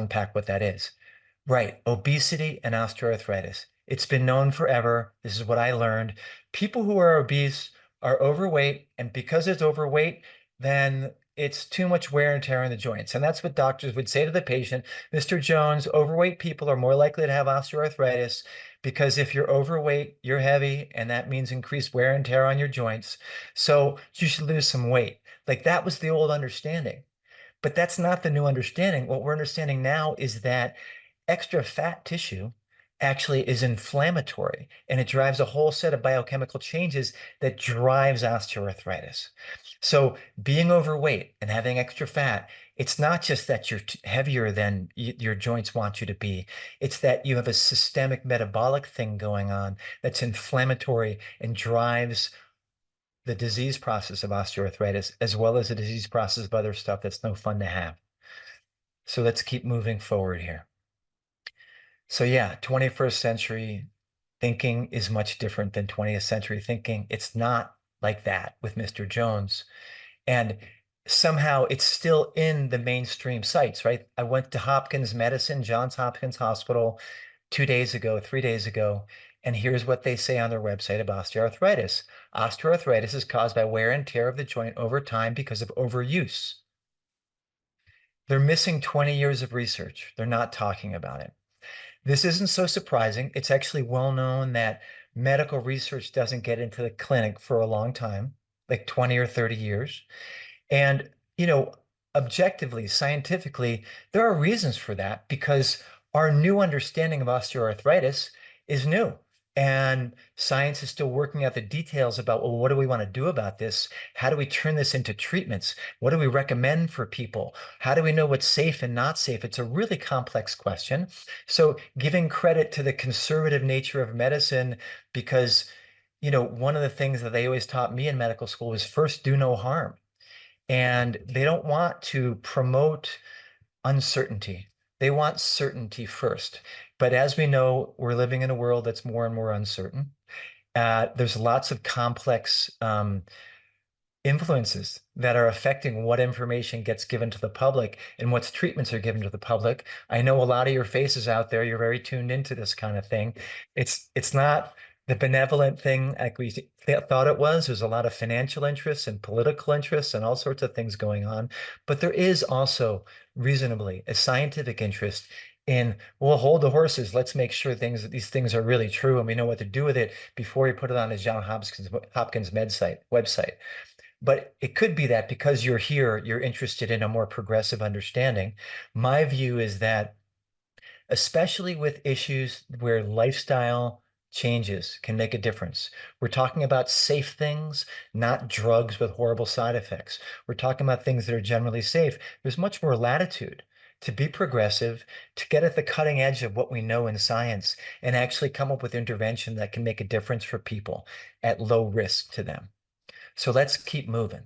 unpack what that is. Right, obesity and osteoarthritis. It's been known forever. This is what I learned. People who are obese are overweight, and because it's overweight, then it's too much wear and tear on the joints. And that's what doctors would say to the patient. Mr. Jones, overweight people are more likely to have osteoarthritis because if you're overweight, you're heavy, and that means increased wear and tear on your joints. So you should lose some weight. Like that was the old understanding. But that's not the new understanding. What we're understanding now is that extra fat tissue actually is inflammatory and it drives a whole set of biochemical changes that drives osteoarthritis. So being overweight and having extra fat, it's not just that you're heavier than your joints want you to be. It's that you have a systemic metabolic thing going on that's inflammatory and drives the disease process of osteoarthritis, as well as the disease process of other stuff that's no fun to have. So let's keep moving forward here. So yeah, 21st century thinking is much different than 20th century thinking. It's not like that with Mr. Jones. And somehow it's still in the mainstream sites, right? I went to Hopkins Medicine, Johns Hopkins Hospital 2 days ago, 3 days ago, and here's what they say on their website about osteoarthritis. Osteoarthritis is caused by wear and tear of the joint over time because of overuse. They're missing 20 years of research. They're not talking about it. This isn't so surprising. It's actually well known that medical research doesn't get into the clinic for a long time, like 20 or 30 years. And, objectively, scientifically, there are reasons for that because our new understanding of osteoarthritis is new. And science is still working out the details about, well, what do we want to do about this? How do we turn this into treatments? What do we recommend for people? How do we know what's safe and not safe? It's a really complex question. So giving credit to the conservative nature of medicine, because, one of the things that they always taught me in medical school was first do no harm. And they don't want to promote uncertainty. They want certainty first. But as we know, we're living in a world that's more and more uncertain. There's lots of complex influences that are affecting what information gets given to the public and what treatments are given to the public. I know a lot of your faces out there, you're very tuned into this kind of thing. It's not the benevolent thing like we thought it was. There's a lot of financial interests and political interests and all sorts of things going on. But there is also reasonably a scientific interest in, well, hold the horses. Let's make sure these things are really true and we know what to do with it before we put it on the Johns Hopkins website. But it could be that because you're here, you're interested in a more progressive understanding. My view is that, especially with issues where lifestyle changes can make a difference. We're talking about safe things, not drugs with horrible side effects. We're talking about things that are generally safe. There's much more latitude to be progressive, to get at the cutting edge of what we know in science and actually come up with intervention that can make a difference for people at low risk to them. So let's keep moving.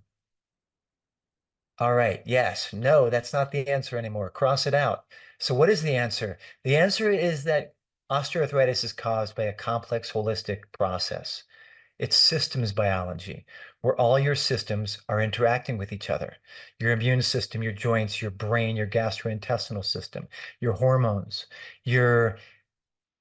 All right. Yes. No, that's not the answer anymore. Cross it out. So what is the answer? The answer is that osteoarthritis is caused by a complex holistic process. It's systems biology, where all your systems are interacting with each other. Your immune system, your joints, your brain, your gastrointestinal system, your hormones, your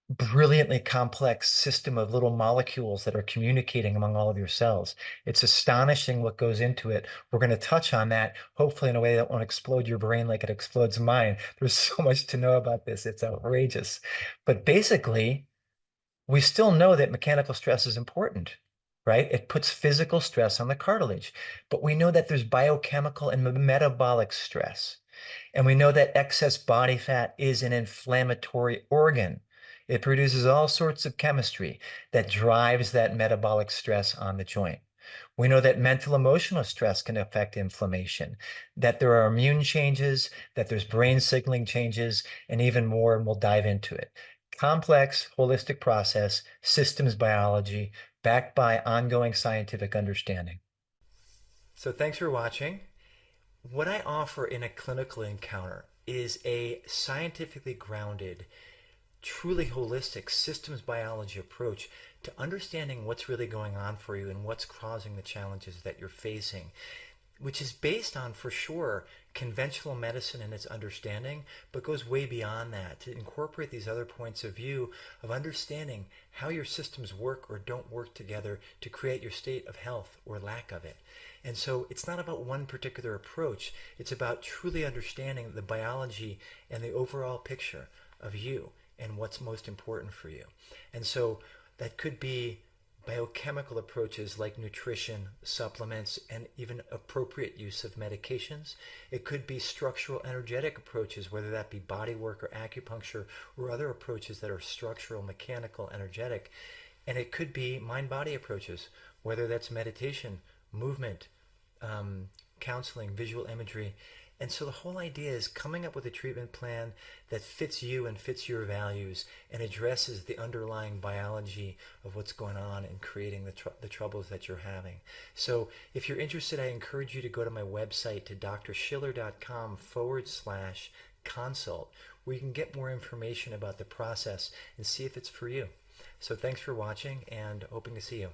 brilliantly complex system of little molecules that are communicating among all of your cells. It's astonishing what goes into it. We're going to touch on that, hopefully in a way that won't explode your brain like it explodes mine. There's so much to know about this. It's outrageous. But basically, we still know that mechanical stress is important, right? It puts physical stress on the cartilage. But we know that there's biochemical and metabolic stress. And we know that excess body fat is an inflammatory organ. It produces all sorts of chemistry that drives that metabolic stress on the joint. We know that mental emotional stress can affect inflammation, that there are immune changes, that there's brain signaling changes, and even more, and we'll dive into it. Complex, holistic process, systems biology, backed by ongoing scientific understanding. So thanks for watching. What I offer in a clinical encounter is a scientifically grounded, truly holistic systems biology approach to understanding what's really going on for you and what's causing the challenges that you're facing, which is based on, for sure, conventional medicine and its understanding, but goes way beyond that to incorporate these other points of view of understanding how your systems work or don't work together to create your state of health or lack of it. And so it's not about one particular approach. It's about truly understanding the biology and the overall picture of you and what's most important for you. And so that could be biochemical approaches like nutrition, supplements, and even appropriate use of medications. It could be structural energetic approaches, whether that be body work or acupuncture or other approaches that are structural, mechanical, energetic. And it could be mind-body approaches, whether that's meditation, movement, counseling, visual imagery. And so the whole idea is coming up with a treatment plan that fits you and fits your values and addresses the underlying biology of what's going on and creating the troubles that you're having. So if you're interested, I encourage you to go to my website, to drshiller.com/consult, where you can get more information about the process and see if it's for you. So thanks for watching, and hoping to see you.